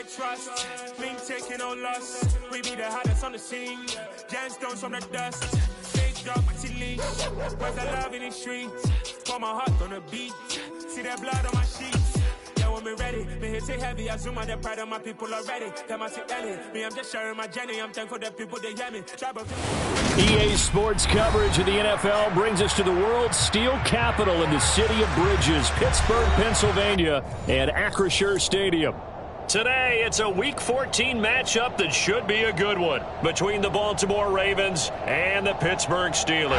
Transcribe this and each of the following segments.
get trust. Been taking no loss. We be the hottest on the scene. Gemstones from the dust. Stage drop my leash. Where's the love in the streets? Pour my heart on the beat. See that blood on my sheets. Yeah, when me ready, me hit it heavy. I zoom out the pride of my people already. Them I see Ellie. Me, I'm just sharing my journey. I'm thankful that people they hear me. EA Sports coverage of the NFL brings us to the world's steel capital in the city of Bridges, Pittsburgh, Pennsylvania, and Acrisure Stadium. Today, it's a Week 14 matchup that should be a good one between the Baltimore Ravens and the Pittsburgh Steelers.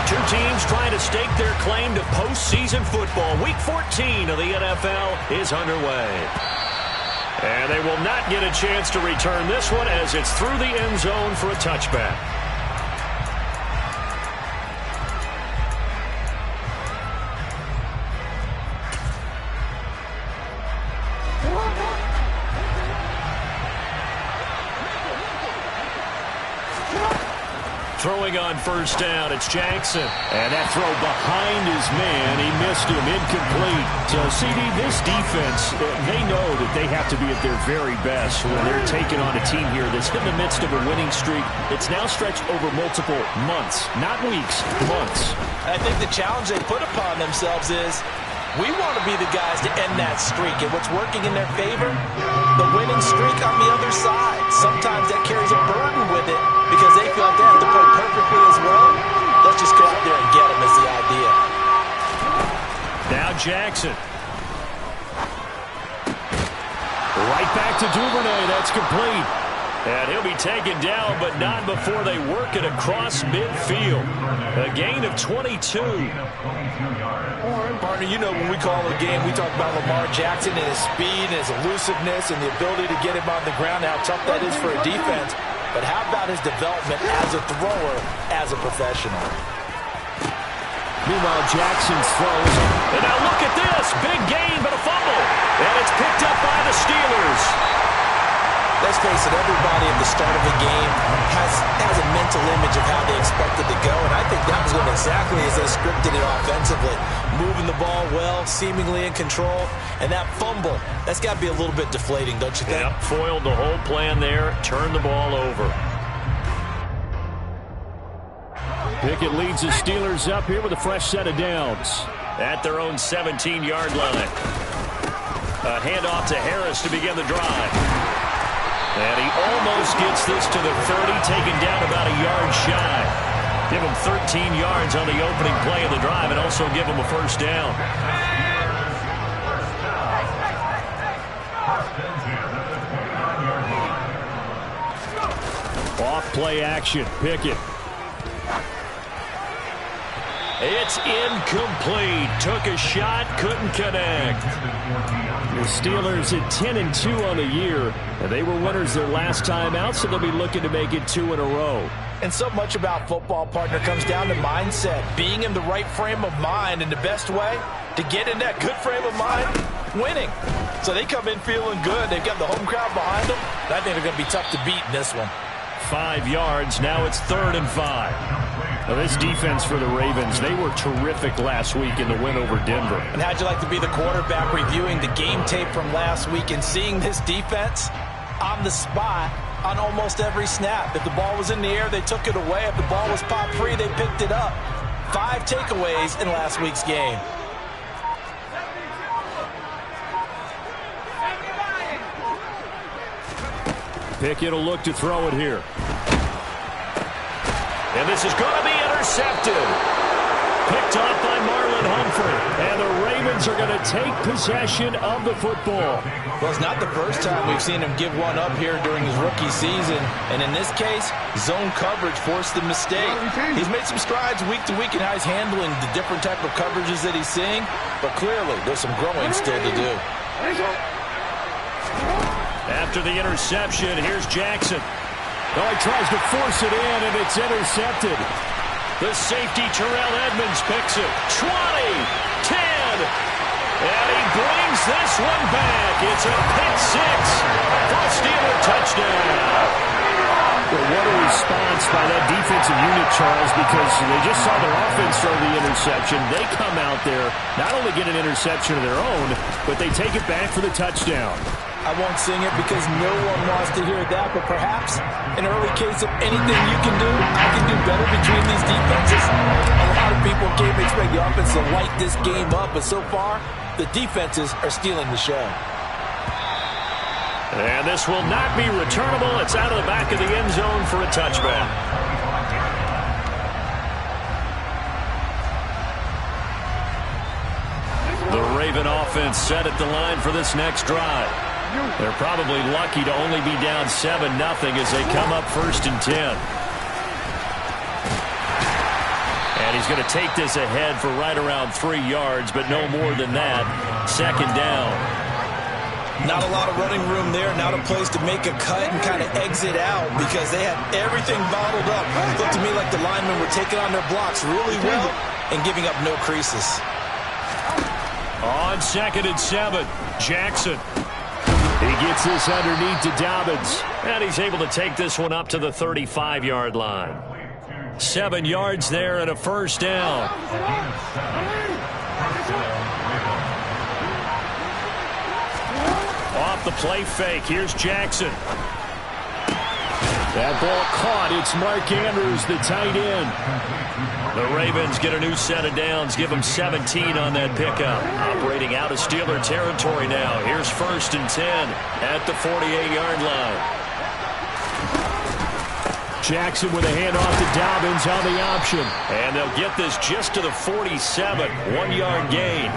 Two teams trying to stake their claim to postseason football. Week 14 of the NFL is underway. And they will not get a chance to return this one as it's through the end zone for a touchback. Throwing on first down, it's Jackson. And that throw behind his man, he missed him, incomplete. So, CD, this defense, they know that they have to be at their very best when they're taking on a team here that's in the midst of a winning streak that's now stretched over multiple months, not weeks, months. I think the challenge they put upon themselves is we want to be the guys to end that streak. And what's working in their favor? The winning streak on the other side. Sometimes that carries a burden with it because they feel like they have to play perfectly as well. Let's just go out there and get them is the idea. Now Jackson. Right back to Duvernay. That's complete. And he'll be taken down, but not before they work it across midfield. A gain of 22. Partner, you know when we call a game, we talk about Lamar Jackson and his speed and his elusiveness and the ability to get him on the ground, how tough that is for a defense. But how about his development as a thrower, as a professional? Meanwhile, Jackson throws. And now look at this. Big gain, but a fumble. And it's picked up by the Steelers. Let's face it, everybody at the start of the game has a mental image of how they expect it to go, and I think that was going exactly as they scripted it offensively. Moving the ball well, seemingly in control, and that fumble, that's got to be a little bit deflating, don't you think? Yep, foiled the whole plan there, turned the ball over. Pickett leads the Steelers up here with a fresh set of downs. At their own 17-yard line. A handoff to Harris to begin the drive. And he almost gets this to the 30, taken down about a yard shy. Give him 13 yards on the opening play of the drive and also give him a first down. Off play action, Pickett. It's incomplete. Took a shot, couldn't connect. The Steelers at 10-2 on the year. And they were winners their last time out, so they'll be looking to make it 2 in a row. And so much about football, partner, comes down to mindset. Being in the right frame of mind, and the best way to get in that good frame of mind, winning. So they come in feeling good. They've got the home crowd behind them. I think they're going to be tough to beat in this one. 5 yards. Now it's 3rd and 5. Now this defense for the Ravens, they were terrific last week in the win over Denver. And how'd you like to be the quarterback reviewing the game tape from last week and seeing this defense on the spot on almost every snap? If the ball was in the air, they took it away. If the ball was pop free, they picked it up. 5 takeaways in last week's game. Pickett will look to throw it here. And this is going to be intercepted. Picked off by Marlon Humphrey. And the Ravens are going to take possession of the football. Well, it's not the first time we've seen him give one up here during his rookie season. And in this case, zone coverage forced the mistake. He's made some strides week to week in how he's handling the different type of coverages that he's seeing. But clearly, there's some growing still to do. After the interception, here's Jackson. Oh, he tries to force it in, and it's intercepted. The safety, Terrell Edmonds, picks it. 20, 10, and he brings this one back. It's a pick six for a Steeler touchdown. Well, what a response response by that defensive unit, Charles, because they just saw their offense throw the interception. They come out there, not only get an interception of their own, but they take it back for the touchdown. I won't sing it because no one wants to hear that, but perhaps an early case of anything you can do, I can do better between these defenses. A lot of people came to expect the offense to light this game up, but so far, the defenses are stealing the show. And this will not be returnable. It's out of the back of the end zone for a touchback. The Raven offense set at the line for this next drive. They're probably lucky to only be down 7-0 as they come up 1st and 10. And he's going to take this ahead for right around 3 yards, but no more than that. 2nd down. Not a lot of running room there. Not a place to make a cut and kind of exit out because they had everything bottled up. It looked to me like the linemen were taking on their blocks really well and giving up no creases. On 2nd and 7, Jackson. He gets this underneath to Dobbins. And he's able to take this one up to the 35-yard line. 7 yards there and a 1st down. Off the play fake. Here's Jackson. That ball caught. It's Mark Andrews, the tight end. The Ravens get a new set of downs. Give them 17 on that pickup. Operating out of Steeler territory now. Here's 1st and 10 at the 48-yard line. Jackson with a handoff to Dobbins on the option. And they'll get this just to the 47. 1-yard gain.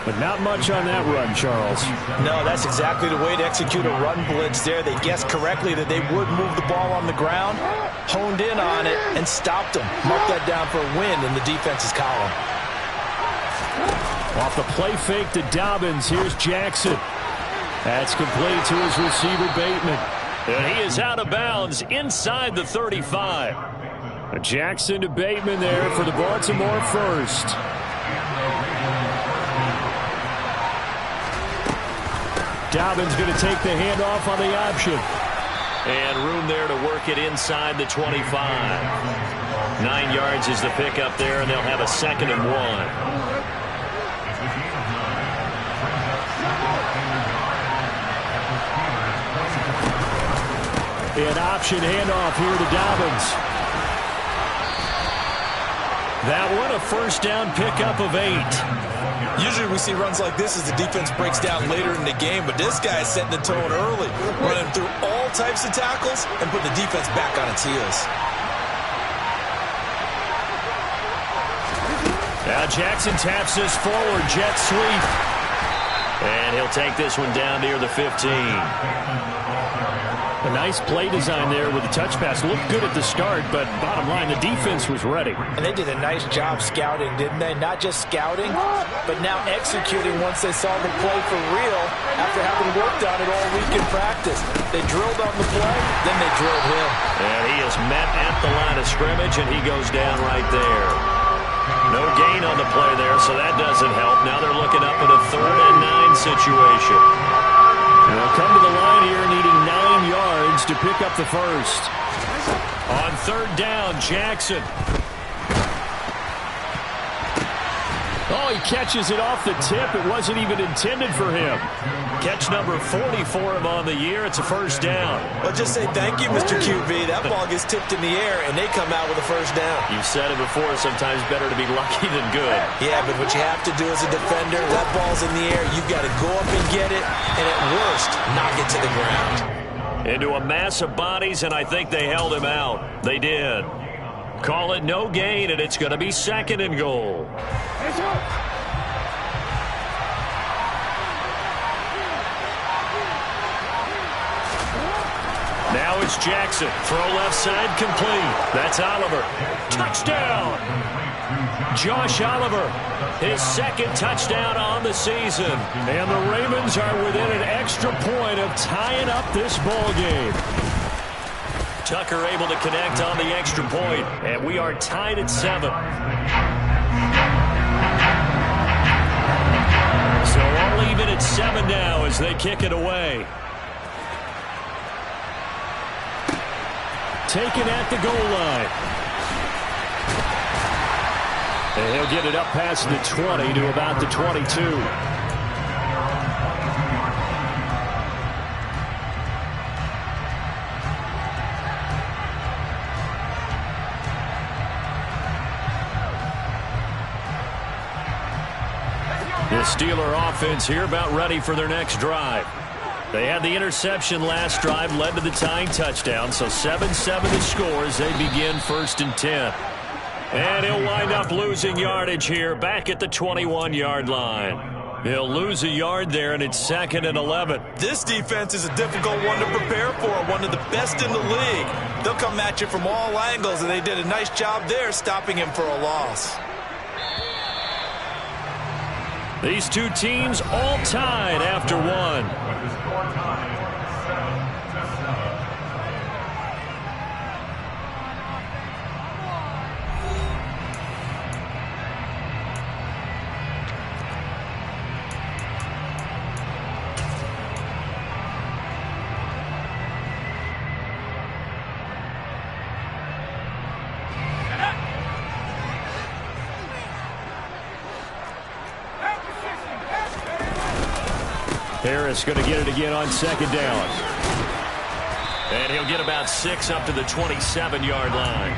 But not much on that run, Charles. No, that's exactly the way to execute a run blitz there. They guessed correctly that they would move the ball on the ground, honed in on it, and stopped them. Mark that down for a win in the defense's column. Off the play fake to Dobbins, here's Jackson. That's complete to his receiver, Bateman. And he is out of bounds inside the 35. Jackson to Bateman there for the Baltimore 1st. Dobbins going to take the handoff on the option. And room there to work it inside the 25. 9 yards is the pickup there, and they'll have a 2nd and 1. An option handoff here to Dobbins. That one a 1st down pickup of 8. Usually we see runs like this as the defense breaks down later in the game, but this guy is setting the tone early, running through all types of tackles and putting the defense back on its heels. Now Jackson taps this forward, jet sweep. And he'll take this one down near the 15. A nice play design there with the touch pass. Looked good at the start, but bottom line, the defense was ready. And they did a nice job scouting, didn't they? Not just scouting, but now executing once they saw the play for real after having worked on it all week in practice. They drilled on the play, then they drilled him. And he is met at the line of scrimmage, and he goes down right there. No gain on the play there, so that doesn't help. Now they're looking up at a 3rd and 9 situation. They'll come to the line here needing 9 yards to pick up the 1st. On 3rd down, Jackson. Oh, he catches it off the tip. It wasn't even intended for him. Catch number 40 for him on the year. It's a 1st down. Well, just say thank you, Mr. QB. That ball gets tipped in the air, and they come out with a 1st down. You've said it before, sometimes better to be lucky than good. Yeah, but what you have to do as a defender, that ball's in the air, you've got to go up and get it, and at worst, knock it to the ground. Into a mass of bodies, and I think they held him out. They did. Call it no gain, and it's going to be 2nd and goal. Now it's Jackson. Throw left side complete. That's Oliver. Touchdown! Josh Oliver, his 2nd touchdown on the season. And the Ravens are within an extra point of tying up this ball game. Tucker able to connect on the extra point, and we are tied at 7. So all even at 7 now as they kick it away. taken at the goal line. And he'll get it up past the 20 to about the 22. The Steeler offense here about ready for their next drive. They had the interception last drive, led to the tying touchdown, so 7-7 the score as they begin 1st and 10. And he'll wind up losing yardage here back at the 21-yard line. He'll lose a yard there, and it's 2nd and 11. This defense is a difficult one to prepare for, one of the best in the league. They'll come at you from all angles, and they did a nice job there stopping him for a loss. These two teams all tied after one. Harris going to get it again on 2nd down. And he'll get about 6 up to the 27-yard line.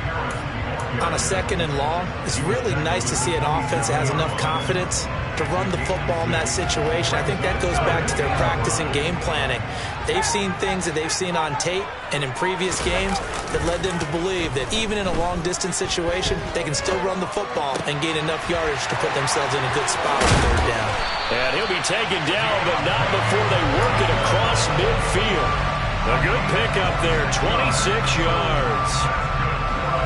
On a 2nd and long, it's really nice to see an offense that has enough confidence to run the football in that situation. I think that goes back to their practice and game planning. They've seen things that they've seen on tape and in previous games that led them to believe that even in a long-distance situation, they can still run the football and gain enough yardage to put themselves in a good spot on 3rd down. And he'll be taken down, but not before they work it across midfield. A good pickup there, 26 yards.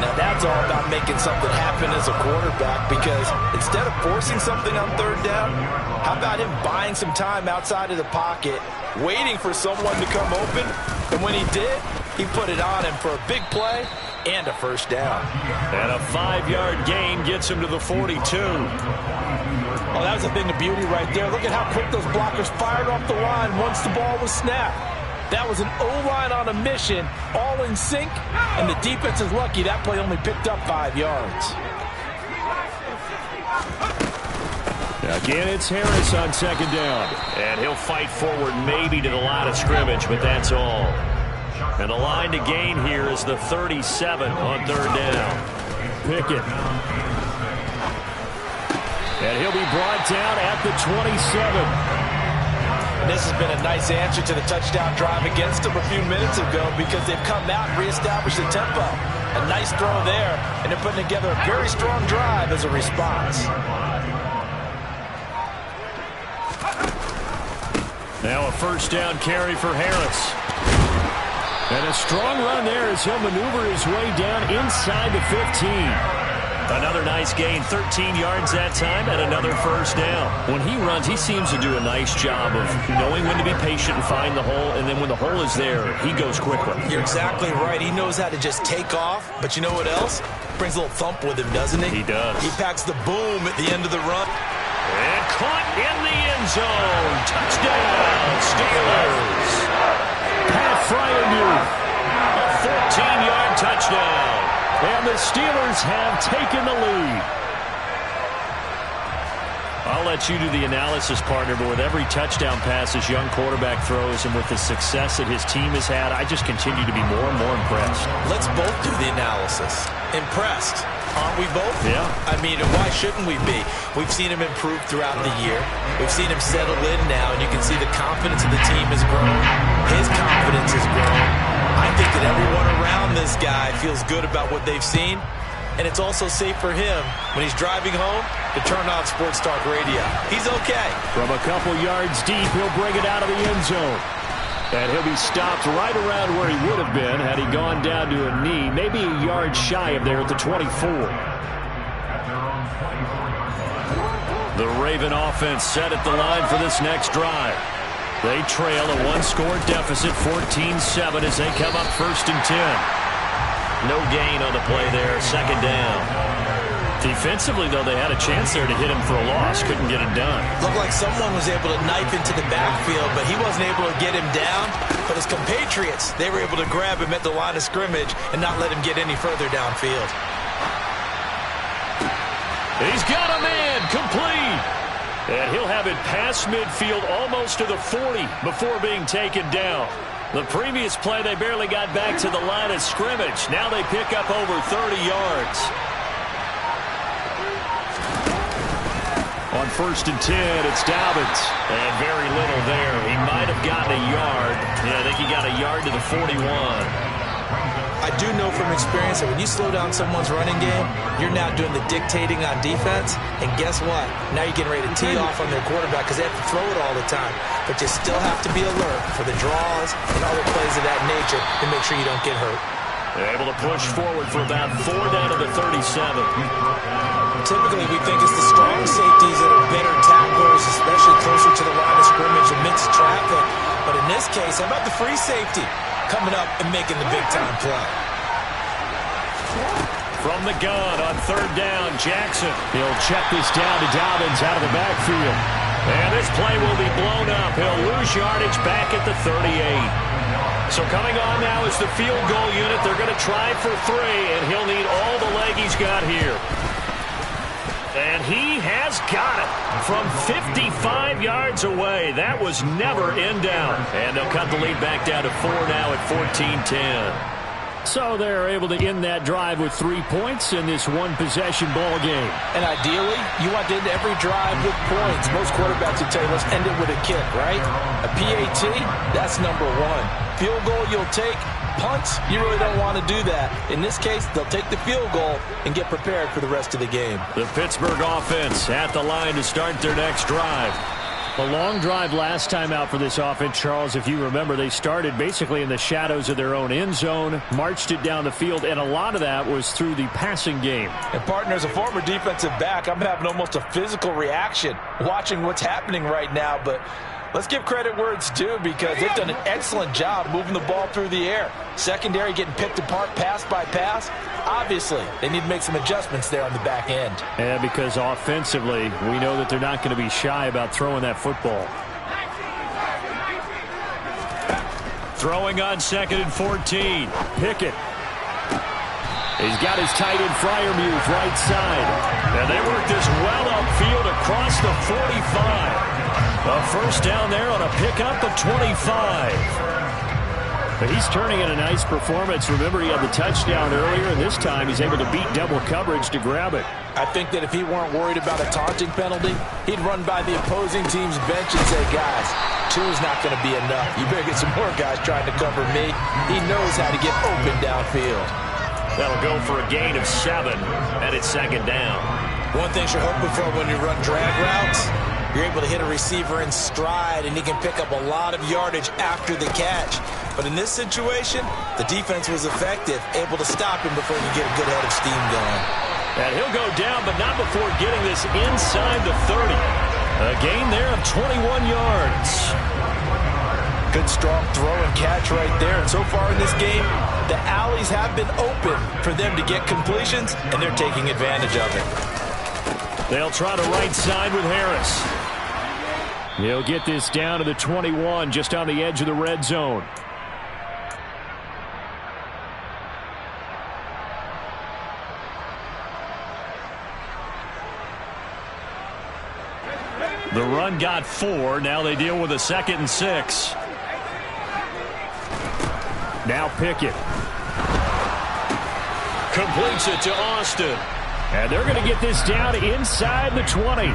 Now that's all about making something happen as a quarterback, because instead of forcing something on 3rd down, how about him buying some time outside of the pocket, waiting for someone to come open, and when he did, he put it on him for a big play and a 1st down. And a 5-yard gain gets him to the 42. Oh, that was a thing of beauty right there. Look at how quick those blockers fired off the line once the ball was snapped. That was an O-line on a mission, all in sync, and the defense is lucky that play only picked up 5 yards. Again, it's Harris on 2nd down. And he'll fight forward maybe to the line of scrimmage, but that's all. And the line to gain here is the 37 on 3rd down. Pickett. And he'll be brought down at the 27. This has been a nice answer to the touchdown drive against them a few minutes ago, because they've come out and reestablished the tempo. A nice throw there, and they're putting together a very strong drive as a response. Now a 1st down carry for Harris. And a strong run there as he'll maneuver his way down inside the 15. Another nice gain, 13 yards that time, and another 1st down. When he runs, he seems to do a nice job of knowing when to be patient and find the hole, and then when the hole is there, he goes quickly. You're exactly right. He knows how to just take off, but you know what else? Brings a little thump with him, doesn't he? He does. He packs the boom at the end of the run. And caught in the end zone. Touchdown, Steelers. Pat Fryermuth, a 14-yard touchdown. And the Steelers have taken the lead. I'll let you do the analysis, partner, but with every touchdown pass this young quarterback throws and with the success that his team has had, I just continue to be more and more impressed. Let's both do the analysis. Impressed. Aren't we both? Yeah. I mean, why shouldn't we be? We've seen him improve throughout the year. We've seen him settle in now, and you can see the confidence of the team has grown. His confidence has grown. I think that everyone around this guy feels good about what they've seen, and it's also safe for him when he's driving home to turn on Sports Talk Radio. He's okay. From a couple yards deep, he'll bring it out of the end zone. And he'll be stopped right around where he would have been had he gone down to a knee, maybe a yard shy of there at the 24. The Raven offense set at the line for this next drive. They trail a one-score deficit, 14-7, as they come up 1st and 10. No gain on the play there, 2nd down. Defensively, though, they had a chance there to hit him for a loss. Couldn't get it done. Looked like someone was able to knife into the backfield, but he wasn't able to get him down. But his compatriots, they were able to grab him at the line of scrimmage and not let him get any further downfield. He's got a man, complete. And he'll have it past midfield almost to the 40 before being taken down. The previous play, they barely got back to the line of scrimmage. Now they pick up over 30 yards. On 1st and 10, it's Dobbins. And very little there. He might have gotten a yard. Yeah, I think he got a yard to the 41. I do know from experience that when you slow down someone's running game, you're now doing the dictating on defense. And guess what? Now you're getting ready to tee off on their quarterback because they have to throw it all the time. But you still have to be alert for the draws and other plays of that nature to make sure you don't get hurt. They're able to push forward for about 4 down to the 37. Typically, we think it's the strong safeties that are better tacklers, especially closer to the line of scrimmage amidst traffic. But in this case, how about the free safety coming up and making the big-time play? From the gun on 3rd down, Jackson. He'll check this down to Dobbins out of the backfield. And this play will be blown up. He'll lose yardage back at the 38. So coming on now is the field goal unit. They're going to try for 3, and he'll need all the leg he's got here. And he has got it from 55 yards away. That was never in down. And they'll cut the lead back down to 4 now at 14-10. So they're able to end that drive with 3 points in this one-possession ball game. And ideally, you want to end every drive with points. Most quarterbacks would tell you, let's end it with a kick, right? A PAT, that's number 1. Field goal you'll take. Punts, you really don't want to do that. In this case, they'll take the field goal and get prepared for the rest of the game. The Pittsburgh offense at the line to start their next drive. A long drive last time out for this offense, Charles. If you remember, they started basically in the shadows of their own end zone, marched it down the field, and a lot of that was through the passing game. And, partner, as a former defensive back, I'm having almost a physical reaction watching what's happening right now. But let's give credit where it's due because they've done an excellent job moving the ball through the air. Secondary getting picked apart pass by pass. Obviously, they need to make some adjustments there on the back end. Yeah, because offensively, we know that they're not going to be shy about throwing that football. Throwing on 2nd and 14. Pickett. He's got his tight end Freiermuth right side. And they work this well upfield across the 45. A first down there on a pickup of 25. But he's turning in a nice performance. Remember, he had the touchdown earlier, and this time he's able to beat double coverage to grab it. I think that if he weren't worried about a taunting penalty, he'd run by the opposing team's bench and say, guys, 2 is not going to be enough. You better get some more guys trying to cover me. He knows how to get open downfield. That'll go for a gain of 7, and it's 2nd down. One thing you're hoping for when you run drag routes, you're able to hit a receiver in stride, and he can pick up a lot of yardage after the catch. But in this situation, the defense was effective, able to stop him before you get a good head of steam going. And he'll go down, but not before getting this inside the 30. A gain there of 21 yards. Good strong throw and catch right there. And so far in this game, the alleys have been open for them to get completions, and they're taking advantage of it. They'll try to right side with Harris. He'll get this down to the 21, just on the edge of the red zone. The run got 4. Now they deal with a 2nd and 6. Now Pickett. Completes it to Austin. And they're going to get this down inside the 20.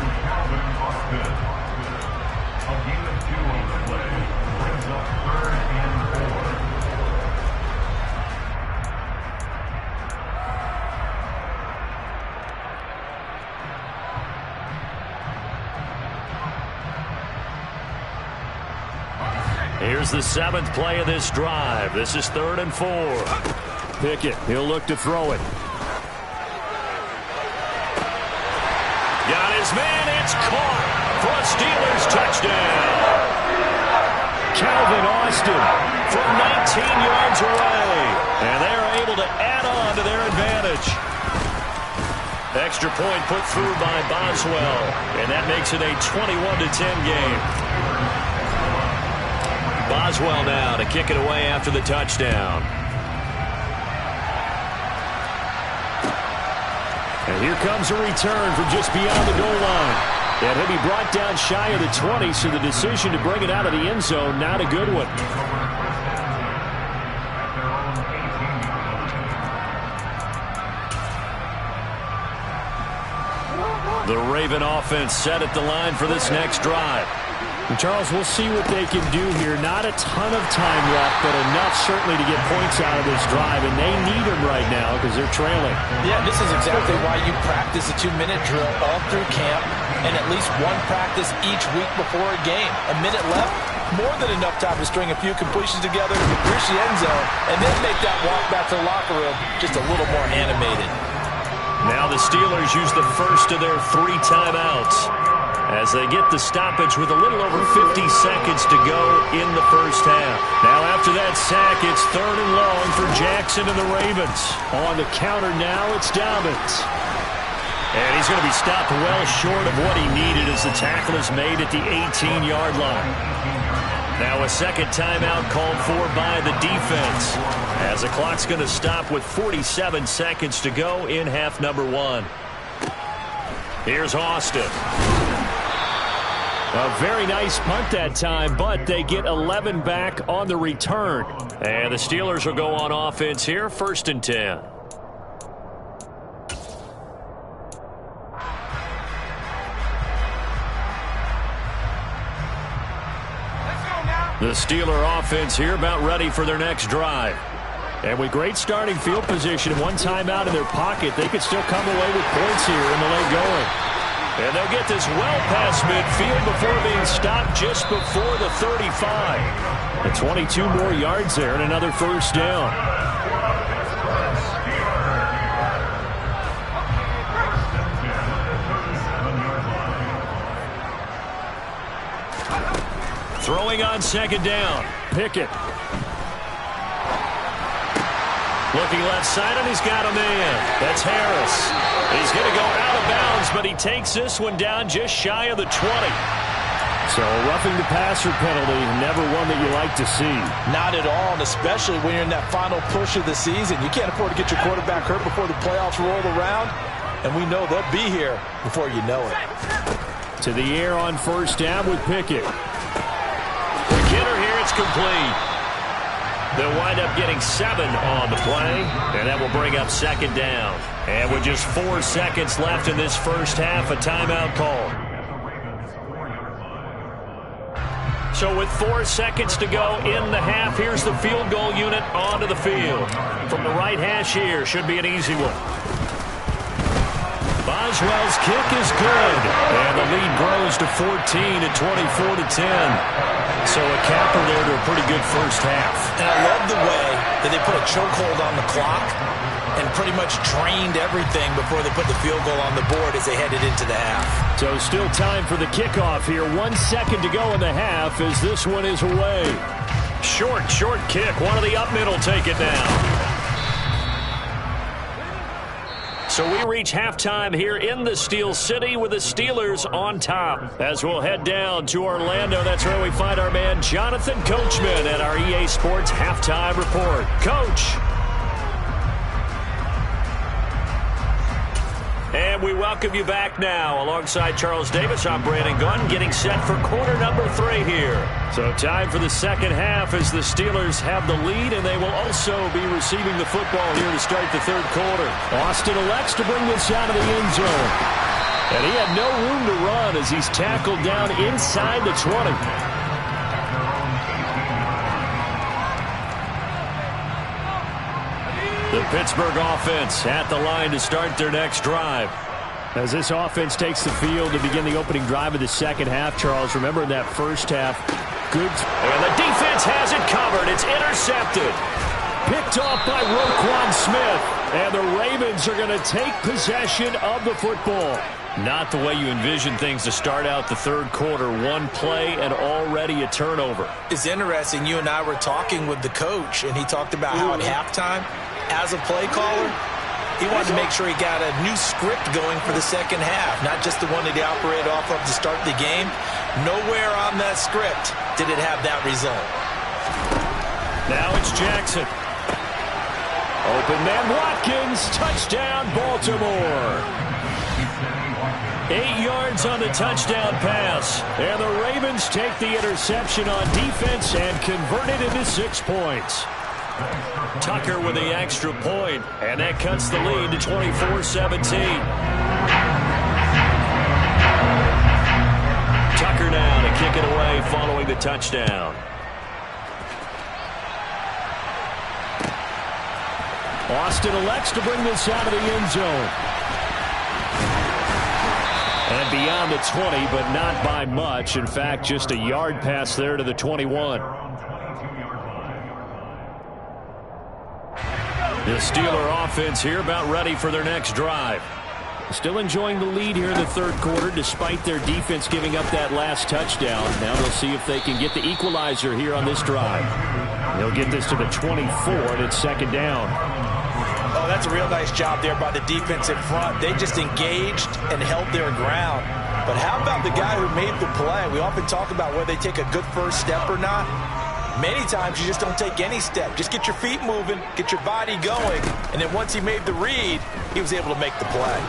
Here's the 7th play of this drive. This is 3rd and 4. Pickett, he'll look to throw it. Got his man, it's caught for a Steelers touchdown. Calvin Austin from 19 yards away. And they are able to add on to their advantage. Extra point put through by Boswell, and that makes it a 21-10 game. Boswell now to kick it away after the touchdown. And here comes a return from just beyond the goal line. And he'll be brought down shy of the 20, so the decision to bring it out of the end zone, not a good one. The Raven offense set at the line for this next drive. And Charles, we'll see what they can do here. Not a ton of time left, but enough certainly to get points out of this drive, and they need them right now because they're trailing. Yeah, this is exactly why you practice a 2-minute drill all through camp and at least one practice each week before a game. A minute left, more than enough time to string a few completions together, reach the end zone, and then make that walk back to the locker room just a little more animated. Now the Steelers use the first of their 3 timeouts as they get the stoppage with a little over 50 seconds to go in the first half. Now after that sack, it's 3rd and long for Jackson and the Ravens. On the counter now, it's Dobbins. And he's going to be stopped well short of what he needed as the tackle is made at the 18-yard line. Now a second timeout called for by the defense as the clock's going to stop with 47 seconds to go in half number 1. Here's Austin. A very nice punt that time, but they get 11 back on the return. And the Steelers will go on offense here, 1st and 10. The Steeler offense here about ready for their next drive. And with great starting field position and one timeout in their pocket, they could still come away with points here in the late going. And they'll get this well past midfield before being stopped just before the 35. And 22 more yards there and another first down. Throwing on 2nd down. Pickett. Looking left side, and he's got a man. That's Harris. He's going to go out of bounds, but he takes this one down just shy of the 20. So roughing the passer penalty, never one that you like to see. Not at all, and especially when you're in that final push of the season. You can't afford to get your quarterback hurt before the playoffs roll around, and we know they'll be here before you know it. To the air on 1st down with Pickett. The kidder here, it's complete. They'll wind up getting 7 on the play, and that will bring up 2nd down. And with just 4 seconds left in this first half, a timeout call. So with 4 seconds to go in the half, here's the field goal unit onto the field. From the right hash here, should be an easy one. Boswell's kick is good, and the lead grows to 14 at 24-10. So a capper there to a pretty good first half. And I love the way that they put a chokehold on the clock and pretty much drained everything before they put the field goal on the board as they headed into the half. So still time for the kickoff here. 1 second to go in the half as this one is away. Short kick. One of the up middle take it down. So we reach halftime here in the Steel City with the Steelers on top. As we'll head down to Orlando, that's where we find our man Jonathan Coachman at our EA Sports Halftime Report. Coach. And we welcome you back now. Alongside Charles Davis, I'm Brandon Gunn, getting set for quarter number 3 here. So time for the second half as the Steelers have the lead, and they will also be receiving the football here to start the 3rd quarter. Austin elects to bring this out of the end zone. And he had no room to run as he's tackled down inside the 20. The Pittsburgh offense at the line to start their next drive. As this offense takes the field to begin the opening drive of the second half, Charles, remember in that first half, good. And the defense has it covered. It's intercepted. Picked off by Roquan Smith. And the Ravens are going to take possession of the football. Not the way you envision things to start out the 3rd quarter. One play and already a turnover. It's interesting. You and I were talking with the coach, and he talked about how at halftime, as a play caller, He wanted to make sure he got a new script going for the second half, not just the one that he operated off of to start the game. Nowhere on that script did it have that result. Now it's Jackson. Open man Watkins. Touchdown, Baltimore. 8 yards on the touchdown pass. And the Ravens take the interception on defense and convert it into 6 points. Tucker with the extra point, and that cuts the lead to 24-17. Tucker now to kick it away following the touchdown. Austin elects to bring this out of the end zone. And beyond the 20, but not by much. In fact, just a yard pass there to the 21. The Steeler offense here about ready for their next drive. Still enjoying the lead here in the third quarter despite their defense giving up that last touchdown. Now they'll see if they can get the equalizer here on this drive. They'll get this to the 24, and it's second down. Oh, that's a real nice job there by the defense in front. They just engaged and held their ground. But how about the guy who made the play? We often talk about whether they take a good first step or not. Many times you just don't take any step. Just get your feet moving, get your body going, and then once he made the read, he was able to make the play.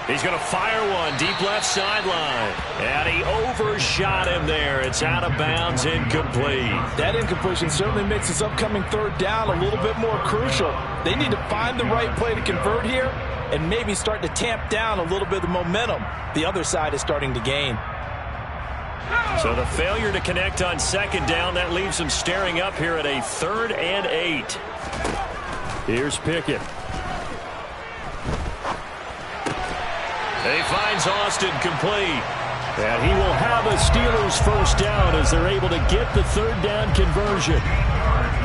He's going to fire one deep left sideline. And he overshot him there. It's out of bounds, incomplete. That incompletion certainly makes this upcoming third down a little bit more crucial. They need to find the right play to convert here and maybe start to tamp down a little bit of the momentum the other side is starting to gain. So the failure to connect on second down, that leaves them staring up here at a 3rd and 8. Here's Pickett. He finds Austin complete. And he will have a Steelers first down as they're able to get the third down conversion.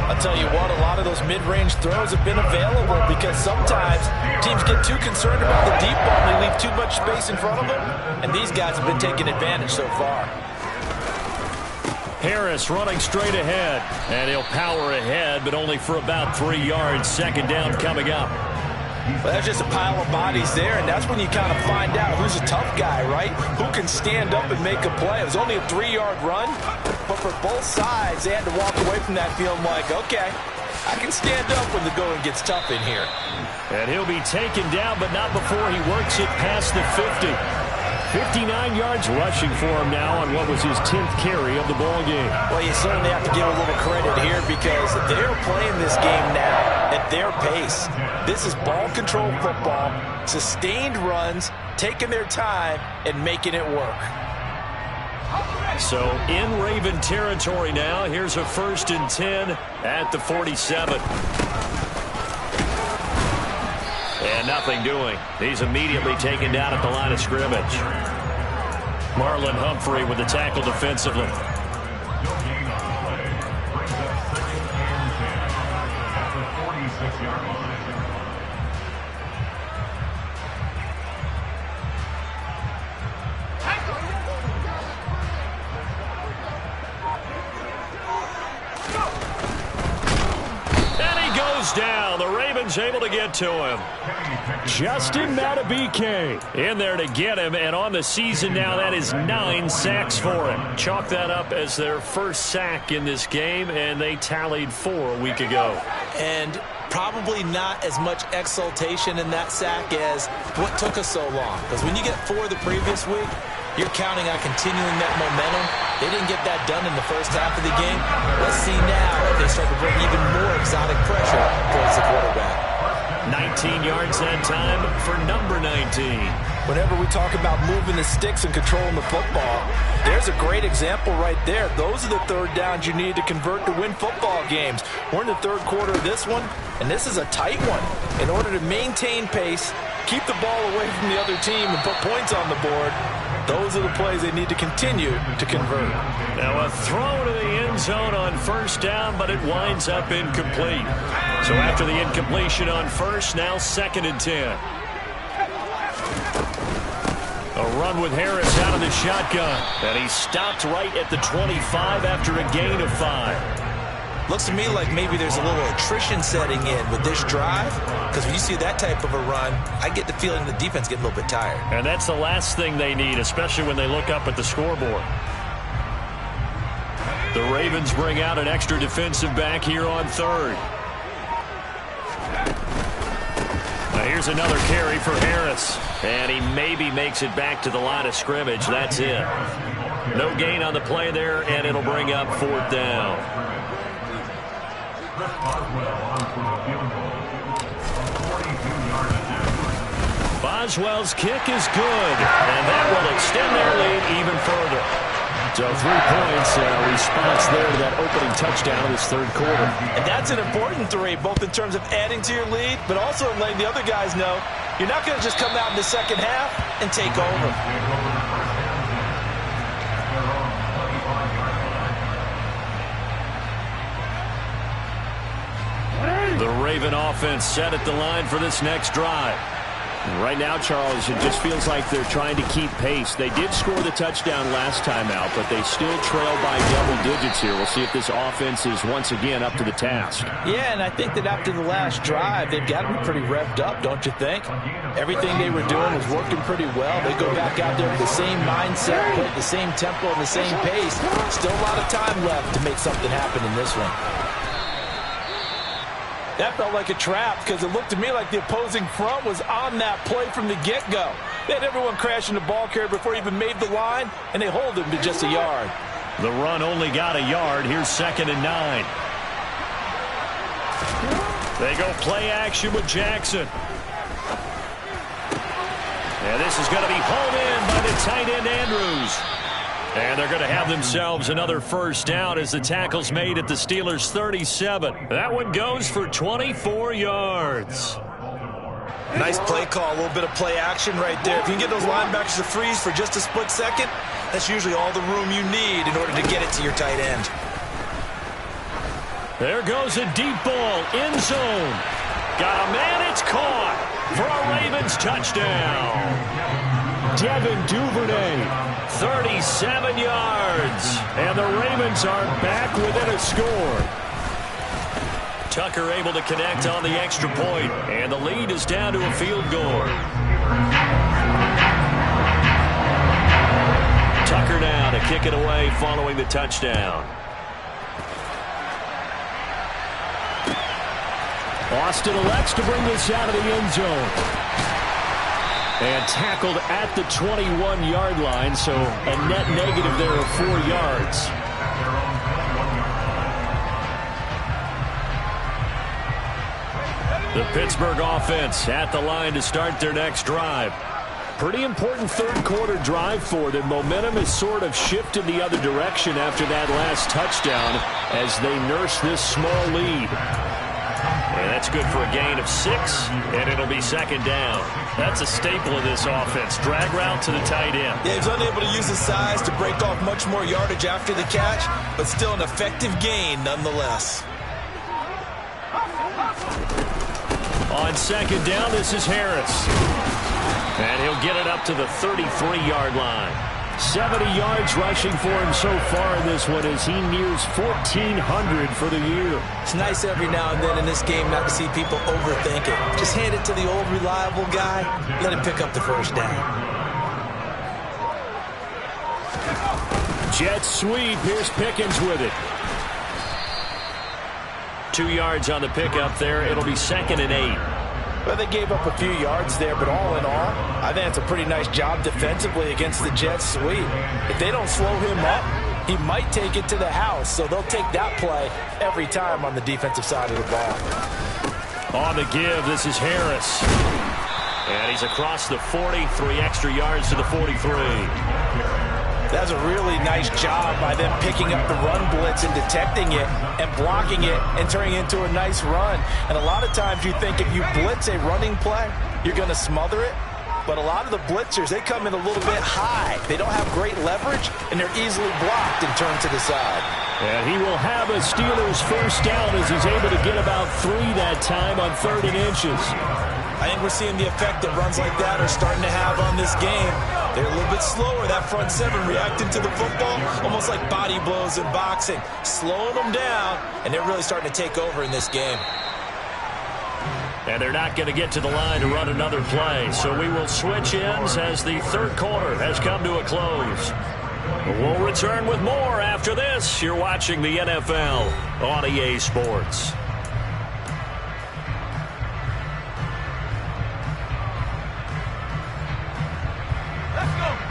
I'll tell you what, a lot of those mid-range throws have been available because sometimes teams get too concerned about the deep ball and they leave too much space in front of them. And these guys have been taking advantage so far. Harris running straight ahead. And he'll power ahead, but only for about 3 yards. Second down coming up. Well, that's just a pile of bodies there, and that's when you kind of find out who's a tough guy, right? Who can stand up and make a play. It was only a 3-yard run, but for both sides, they had to walk away from that feeling like, okay, I can stand up when the going gets tough in here. And he'll be taken down, but not before he works it past the 50. 59 yards rushing for him now on what was his 10th carry of the ball game. Well, you certainly have to give a little credit here because they're playing this game now at their pace. This is ball control football, sustained runs, taking their time, and making it work. So in Raven territory now, here's a 1st and 10 at the 47. And nothing doing. He's immediately taken down at the line of scrimmage. Marlon Humphrey with the tackle defensively. And he goes down. The Ravens able to get to him. Justin Matabike in there to get him, and on the season now, that is 9 sacks for him. Chalk that up as their first sack in this game, and they tallied 4 a week ago. And probably not as much exultation in that sack as what took us so long. Because when you get 4 the previous week, you're counting on continuing that momentum. They didn't get that done in the first half of the game. Let's see now if they start to bring even more exotic pressure towards the quarterback. 19 yards that time for number 19. Whenever we talk about moving the sticks and controlling the football, there's a great example right there. Those are the third downs you need to convert to win football games. We're in the third quarter of this one, and this is a tight one. In order to maintain pace, keep the ball away from the other team, and put points on the board, those are the plays they need to continue to convert. Now a throw to the end zone on first down, but it winds up incomplete. So after the incompletion on first, now 2nd and 10. A run with Harris out of the shotgun. And he stopped right at the 25 after a gain of 5. Looks to me like maybe there's a little attrition setting in with this drive, because when you see that type of a run, I get the feeling the defense getting a little bit tired. And that's the last thing they need, especially when they look up at the scoreboard. The Ravens bring out an extra defensive back here on third. Now here's another carry for Harris. And he maybe makes it back to the line of scrimmage. That's it. No gain on the play there, and it'll bring up fourth down. Boswell's kick is good, and that will extend their lead even further. So 3 points, response there to that opening touchdown in this third quarter. And that's an important 3, both in terms of adding to your lead, but also letting the other guys know you're not going to just come out in the second half and take over. The Raven offense set at the line for this next drive. Right now, Charles, it just feels like they're trying to keep pace. They did score the touchdown last time out, but they still trail by double digits here. We'll see if this offense is once again up to the task. Yeah, and I think that after the last drive, they've got to be pretty revved up, don't you think? Everything they were doing was working pretty well. They go back out there with the same mindset, play at the same tempo and the same pace. Still a lot of time left to make something happen in this one. That felt like a trap because it looked to me like the opposing front was on that play from the get-go. They had everyone crashing the ball carrier before he even made the line, and they hold him to just a yard. The run only got a yard. Here's 2nd and 9. They go play action with Jackson. And this is going to be hauled in by the tight end Andrews. And they're going to have themselves another first down as the tackle's made at the Steelers' 37. That one goes for 24 yards. Nice play call, a little bit of play action right there. If you can get those linebackers to freeze for just a split second, that's usually all the room you need in order to get it to your tight end. There goes a deep ball, end zone. Got a man, it's caught for a Ravens touchdown. Devin Duvernay. 37 yards, and the Ravens are back within a score. Tucker able to connect on the extra point, and the lead is down to a field goal. Tucker now to kick it away following the touchdown. Austin elects to bring this out of the end zone. And tackled at the 21-yard line, so a net negative there of 4 yards. The Pittsburgh offense at the line to start their next drive. Pretty important third quarter drive for them. Momentum has sort of shifted the other direction after that last touchdown as they nurse this small lead. And that's good for a gain of 6, and it'll be 2nd down. That's a staple of this offense. Drag route to the tight end. Yeah, he's unable to use his size to break off much more yardage after the catch, but still an effective gain nonetheless. On 2nd down, this is Harris. And he'll get it up to the 33-yard line. 70 yards rushing for him so far in this one as he nears 1,400 for the year. It's nice every now and then in this game not to see people overthink it. Just hand it to the old reliable guy, let him pick up the first down. Jet sweep, here's Pickens with it. 2 yards on the pickup there. It'll be 2nd and 8. Well, they gave up a few yards there, but all in all, I think it's a pretty nice job defensively against the Jets sweep. If they don't slow him up, he might take it to the house, so they'll take that play every time on the defensive side of the ball. On the give, this is Harris. And he's across the 40, 3 extra yards to the 43. That's a really nice job by them picking up the run blitz and detecting it and blocking it and turning it into a nice run. And a lot of times you think if you blitz a running play, you're going to smother it. But a lot of the blitzers, they come in a little bit high. They don't have great leverage, and they're easily blocked and turned to the side. And he will have a Steelers first down as he's able to get about 3 that time on 3rd and inches. I think we're seeing the effect that runs like that are starting to have on this game. They're a little bit slower, that front seven, reacting to the football, almost like body blows in boxing, slowing them down, and they're really starting to take over in this game. And they're not going to get to the line to run another play, so we will switch ends as the third quarter has come to a close. We'll return with more after this. You're watching the NFL on EA Sports.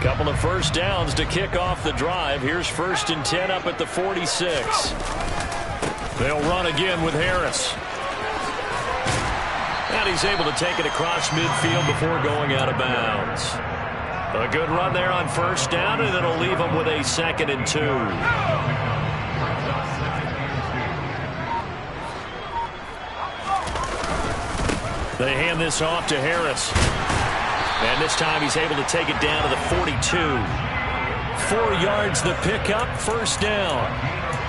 Couple of first downs to kick off the drive. Here's 1st and 10 up at the 46. They'll run again with Harris. And he's able to take it across midfield before going out of bounds. A good run there on 1st down, and it'll leave them with a 2nd and 2. They hand this off to Harris. And this time he's able to take it down to the 42. 4 yards the pickup, 1st down.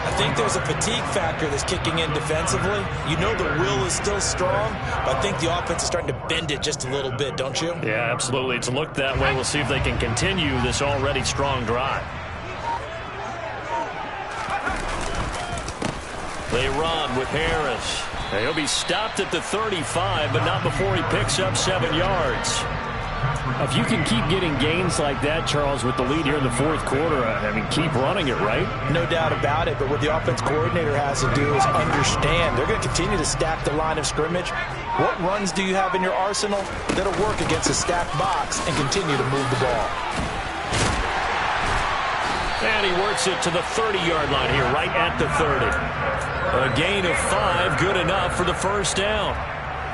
I think there's a fatigue factor that's kicking in defensively. You know the will is still strong, but I think the offense is starting to bend it just a little bit, don't you? Yeah, absolutely. It's looked that way. We'll see if they can continue this already strong drive. They run with Harris. He'll be stopped at the 35, but not before he picks up 7 yards. If you can keep getting gains like that, Charles, with the lead here in the 4th quarter, I mean, keep running it, right? No doubt about it, but what the offense coordinator has to do is understand they're going to continue to stack the line of scrimmage. What runs do you have in your arsenal that'll work against a stacked box and continue to move the ball? And he works it to the 30-yard line here, right at the 30. A gain of 5, good enough for the 1st down.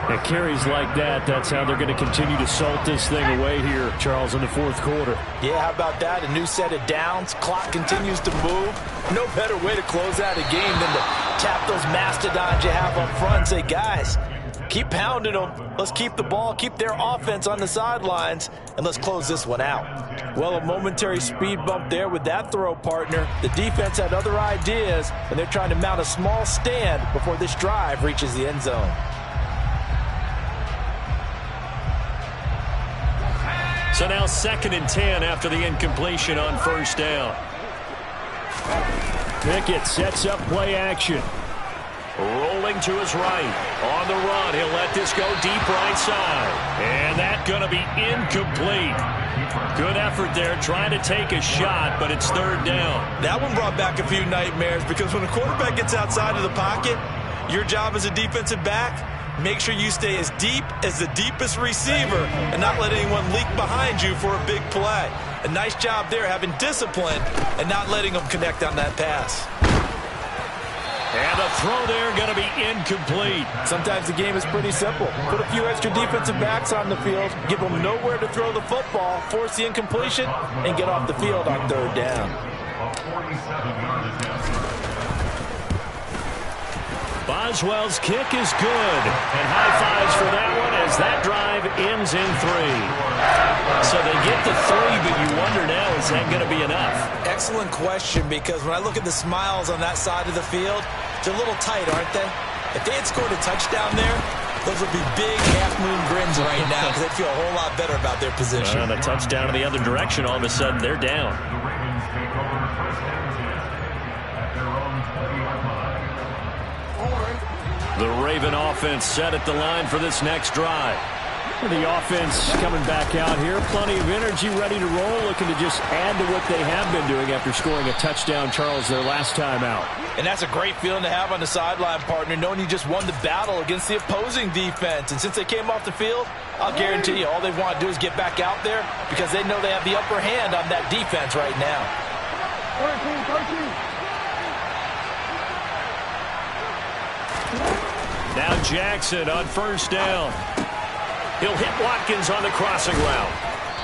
It carries like that. That's how they're going to continue to salt this thing away here, Charles, in the 4th quarter. Yeah, how about that? A new set of downs. Clock continues to move. No better way to close out a game than to tap those mastodons you have up front and say, guys, keep pounding them. Let's keep the ball, keep their offense on the sidelines, and let's close this one out. Well, a momentary speed bump there with that throw, partner. The defense had other ideas, and they're trying to mount a small stand before this drive reaches the end zone. So now 2nd and 10 after the incompletion on 1st down. Pickett sets up play action. Rolling to his right. On the run, he'll let this go deep right side. And that's going to be incomplete. Good effort there, trying to take a shot, but it's 3rd down. That one brought back a few nightmares because when a quarterback gets outside of the pocket, your job as a defensive back, make sure you stay as deep as the deepest receiver and not let anyone leak behind you for a big play. A nice job there having discipline and not letting them connect on that pass. And the throw there going to be incomplete. Sometimes the game is pretty simple. Put a few extra defensive backs on the field, give them nowhere to throw the football, force the incompletion, and get off the field on 3rd down. Boswell's kick is good. And high fives for that one as that drive ends in 3. So they get the 3, but you wonder now, is that going to be enough? Excellent question, because when I look at the smiles on that side of the field, they're a little tight, aren't they? If they had scored a touchdown there, those would be big half-moon grins right now because they'd feel a whole lot better about their position. And a touchdown in the other direction, all of a sudden they're down. The Raven offense set at the line for this next drive. The offense coming back out here. Plenty of energy, ready to roll, looking to just add to what they have been doing after scoring a touchdown, Charles, their last time out. And that's a great feeling to have on the sideline, partner, knowing you just won the battle against the opposing defense. And since they came off the field, I'll guarantee you all they want to do is get back out there because they know they have the upper hand on that defense right now. 13. Now Jackson on 1st down. He'll hit Watkins on the crossing route.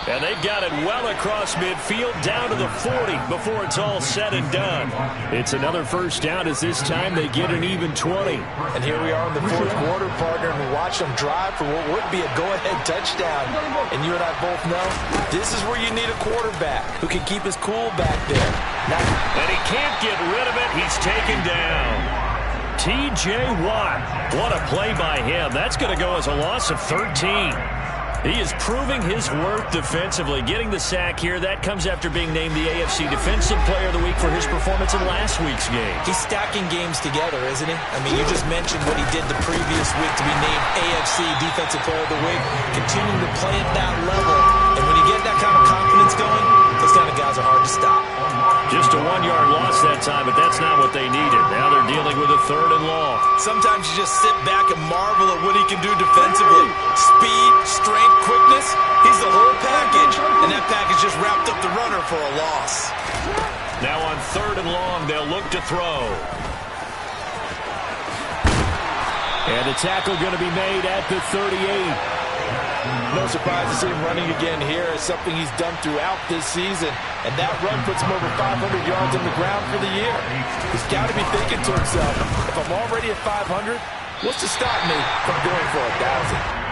And they've got it well across midfield down to the 40 before it's all said and done. It's another 1st down as this time they get an even 20. And here we are in the 4th quarter, partner, and watch them drive for what would be a go-ahead touchdown. And you and I both know this is where you need a quarterback who can keep his cool back there. And he can't get rid of it. He's taken down. T.J. Watt. What a play by him. That's going to go as a loss of 13. He is proving his worth defensively. Getting the sack here, that comes after being named the AFC Defensive Player of the Week for his performance in last week's game. He's stacking games together, isn't he? I mean, you just mentioned what he did the previous week to be named AFC Defensive Player of the Week, continuing to play at that level. And when you get that kind of confidence going, those kind of guys are hard to stop. Just a 1-yard loss that time, but that's not what they needed. Now they're dealing with a 3rd and long. Sometimes you just sit back and marvel at what he can do defensively. Speed, strength, quickness, he's the whole package. And that package just wrapped up the runner for a loss. Now on 3rd and long, they'll look to throw. And the tackle going to be made at the 38. No surprise to see him running again here. It's something he's done throughout this season. And that run puts him over 500 yards on the ground for the year. He's got to be thinking to himself, if I'm already at 500, what's to stop me from going for 1,000?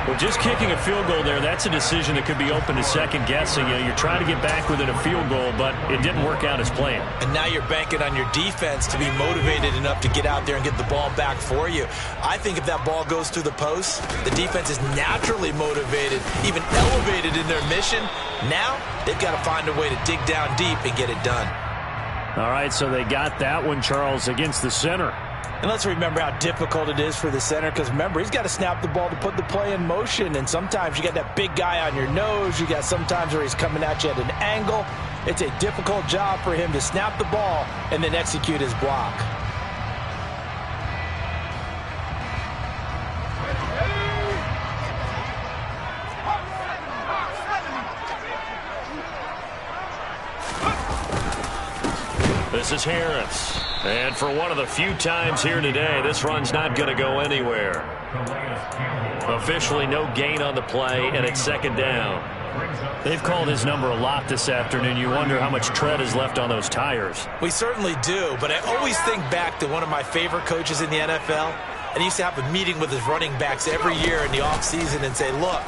Well, just kicking a field goal there, that's a decision that could be open to second guessing. You know, you're trying to get back within a field goal, but it didn't work out as planned. And now you're banking on your defense to be motivated enough to get out there and get the ball back for you. I think if that ball goes through the post, the defense is naturally motivated, even elevated in their mission. Now they've got to find a way to dig down deep and get it done. All right, so they got that one, Charles, against the center. And let's remember how difficult it is for the center, because remember, he's got to snap the ball to put the play in motion, and sometimes you got that big guy on your nose. You got sometimes where he's coming at you at an angle. It's a difficult job for him to snap the ball and then execute his block. This is Harris. And for one of the few times here today, this run's not going to go anywhere. Officially no gain on the play, and it's 2nd down. They've called his number a lot this afternoon. You wonder how much tread is left on those tires. We certainly do, but I always think back to one of my favorite coaches in the NFL, and he used to have a meeting with his running backs every year in the offseason and say, look,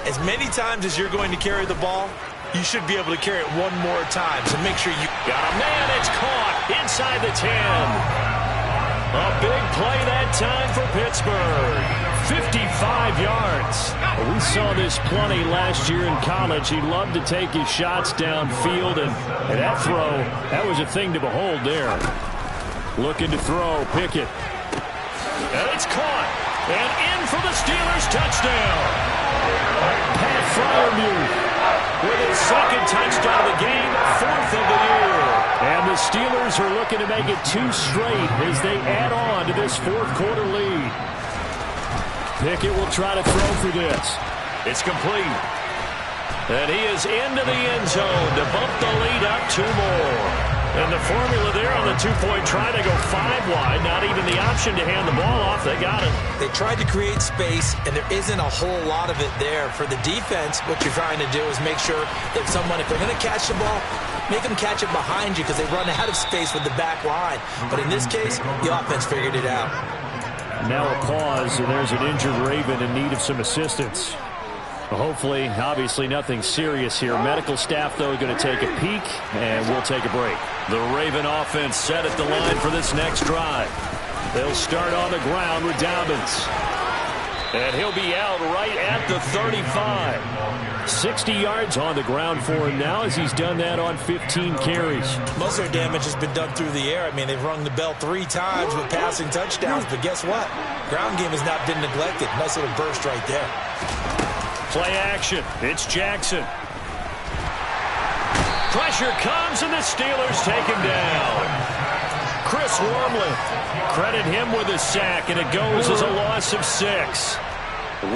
as many times as you're going to carry the ball, you should be able to carry it one more time, so make sure you... Got a man, it's caught inside the 10. A big play that time for Pittsburgh. 55 yards. We saw this plenty last year in college. He loved to take his shots downfield, and that throw, that was a thing to behold there. Looking to throw, Pickett. And it's caught. And in for the Steelers touchdown. Pat Freiermuth with his 2nd touchdown of the game, 4th of the year. And the Steelers are looking to make it 2 straight as they add on to this 4th quarter lead. Pickett will try to throw for this. It's complete. And he is into the end zone to bump the lead up 2 more. And the formula there on the 2-point try to go 5 wide. Not even the option to hand the ball off. They got it. They tried to create space, and there isn't a whole lot of it there. For the defense, what you're trying to do is make sure that someone, if they're going to catch the ball, make them catch it behind you because they run out of space with the back line. But in this case, the offense figured it out. Now a pause, and there's an injured Raven in need of some assistance. Hopefully, obviously nothing serious here. Medical staff, though, going to take a peek, and we'll take a break. The Raven offense set at the line for this next drive. They'll start on the ground with Dobbins. And he'll be out right at the 35. 60 yards on the ground for him now as he's done that on 15 carries. Most of their damage has been done through the air. I mean, they've rung the bell 3 times with passing touchdowns, but guess what? Ground game has not been neglected. Nice little burst right there. Play action. It's Jackson. Pressure comes, and the Steelers take him down. Chris Wormley, credit him with a sack, and it goes as a loss of 6.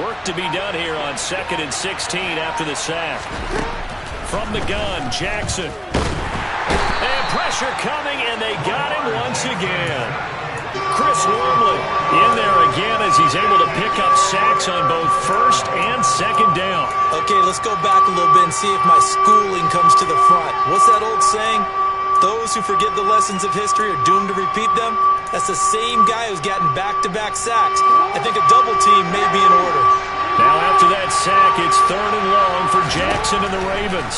Work to be done here on 2nd and 16 after the sack. From the gun, Jackson. And pressure coming, and they got him once again. Chris Wormley in there again as he's able to pick up sacks on both 1st and 2nd down. Okay, let's go back a little bit and see if my schooling comes to the front. What's that old saying? Those who forget the lessons of history are doomed to repeat them. That's the same guy who's gotten back-to-back sacks. I think a double team may be in order. Now after that sack, it's 3rd and long for Jackson and the Ravens.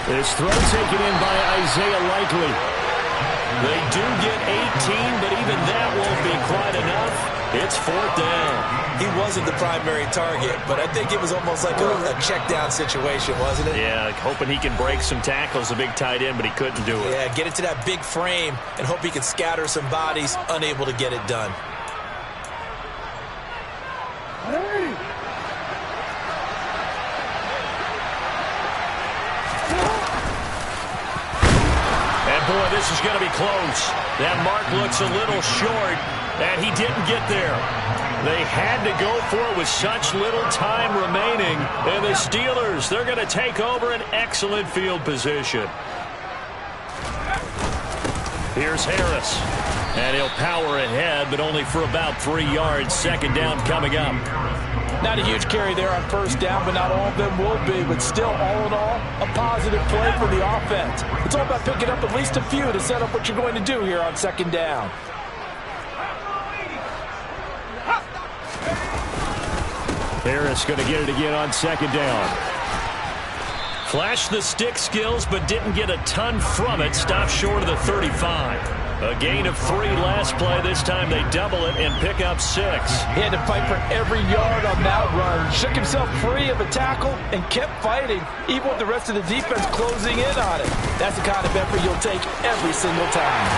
This throw taken in by Isaiah Likely. They do get 18, but even that won't be quite enough. It's 4th down. He wasn't the primary target, but I think it was almost like a check down situation, wasn't it? Yeah, hoping he can break some tackles, a big tight end, but he couldn't do it. Yeah, get it to that big frame and hope he can scatter some bodies, unable to get it done. And boy, this is going to be close. That mark looks a little short, and he didn't get there. They had to go for it with such little time remaining. And the Steelers, they're going to take over an excellent field position. Here's Harris. And he'll power ahead, but only for about 3 yards. 2nd down coming up. Not a huge carry there on 1st down, but not all of them will be. But still, all in all, a positive play for the offense. It's all about picking up at least a few to set up what you're going to do here on 2nd down. Harris going to get it again on 2nd down. Flashed the stick skills, but didn't get a ton from it. Stopped short of the 35. A gain of 3 last play. This time they double it and pick up 6. He had to fight for every yard on that run. Shook himself free of a tackle and kept fighting, even with the rest of the defense closing in on it. That's the kind of effort you'll take every single time.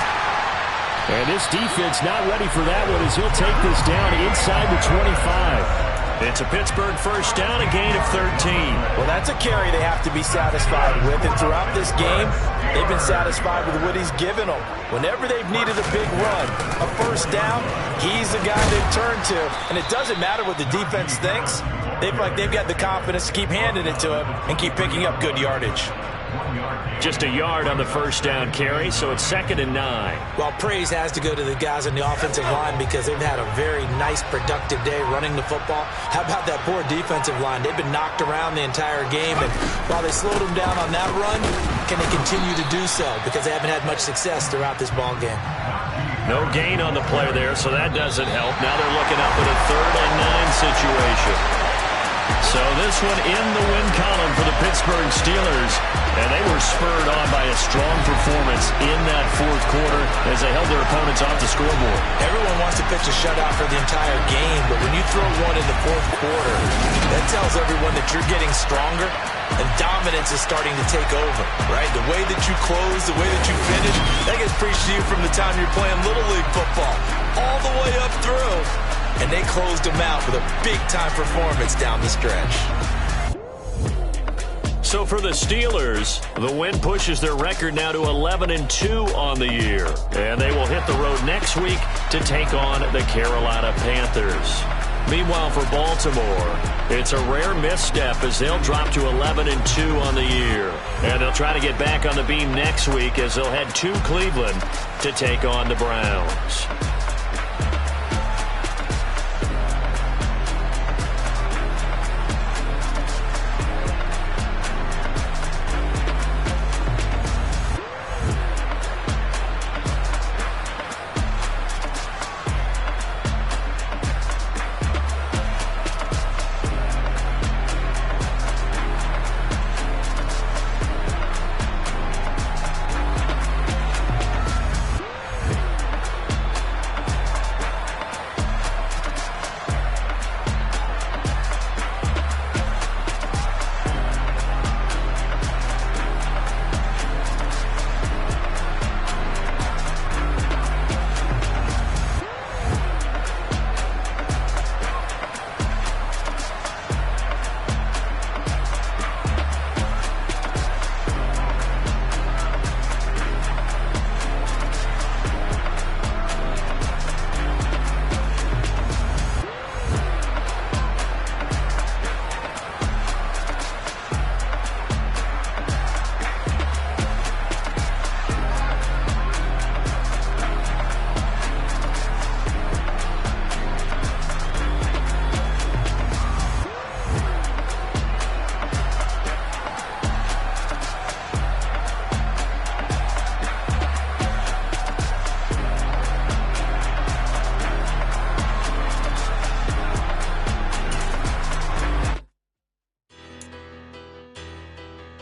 And this defense not ready for that one as he'll take this down inside the 25. It's a Pittsburgh 1st down, a gain of 13. Well, that's a carry they have to be satisfied with. And throughout this game, they've been satisfied with what he's given them. Whenever they've needed a big run, a 1st down, he's the guy they've turned to. And it doesn't matter what the defense thinks. They've got the confidence to keep handing it to him and keep picking up good yardage. Just a yard on the 1st down carry, so it's 2nd and 9. Well, praise has to go to the guys on the offensive line because they've had a very nice, productive day running the football. How about that poor defensive line? They've been knocked around the entire game, and while they slowed them down on that run, can they continue to do so? Because they haven't had much success throughout this ball game. No gain on the play there, so that doesn't help. Now they're looking up at a 3rd and 9 situation. So this one in the win column for the Pittsburgh Steelers. And they were spurred on by a strong performance in that 4th quarter as they held their opponents off the scoreboard. Everyone wants to pitch a shutout for the entire game, but when you throw one in the 4th quarter, that tells everyone that you're getting stronger and dominance is starting to take over, right? The way that you close, the way that you finish, that gets preached to you from the time you're playing Little League football all the way up through. And they closed them out with a big-time performance down the stretch. So for the Steelers, the win pushes their record now to 11-2 on the year. And they will hit the road next week to take on the Carolina Panthers. Meanwhile, for Baltimore, it's a rare misstep as they'll drop to 11-2 on the year. And they'll try to get back on the beam next week as they'll head to Cleveland to take on the Browns.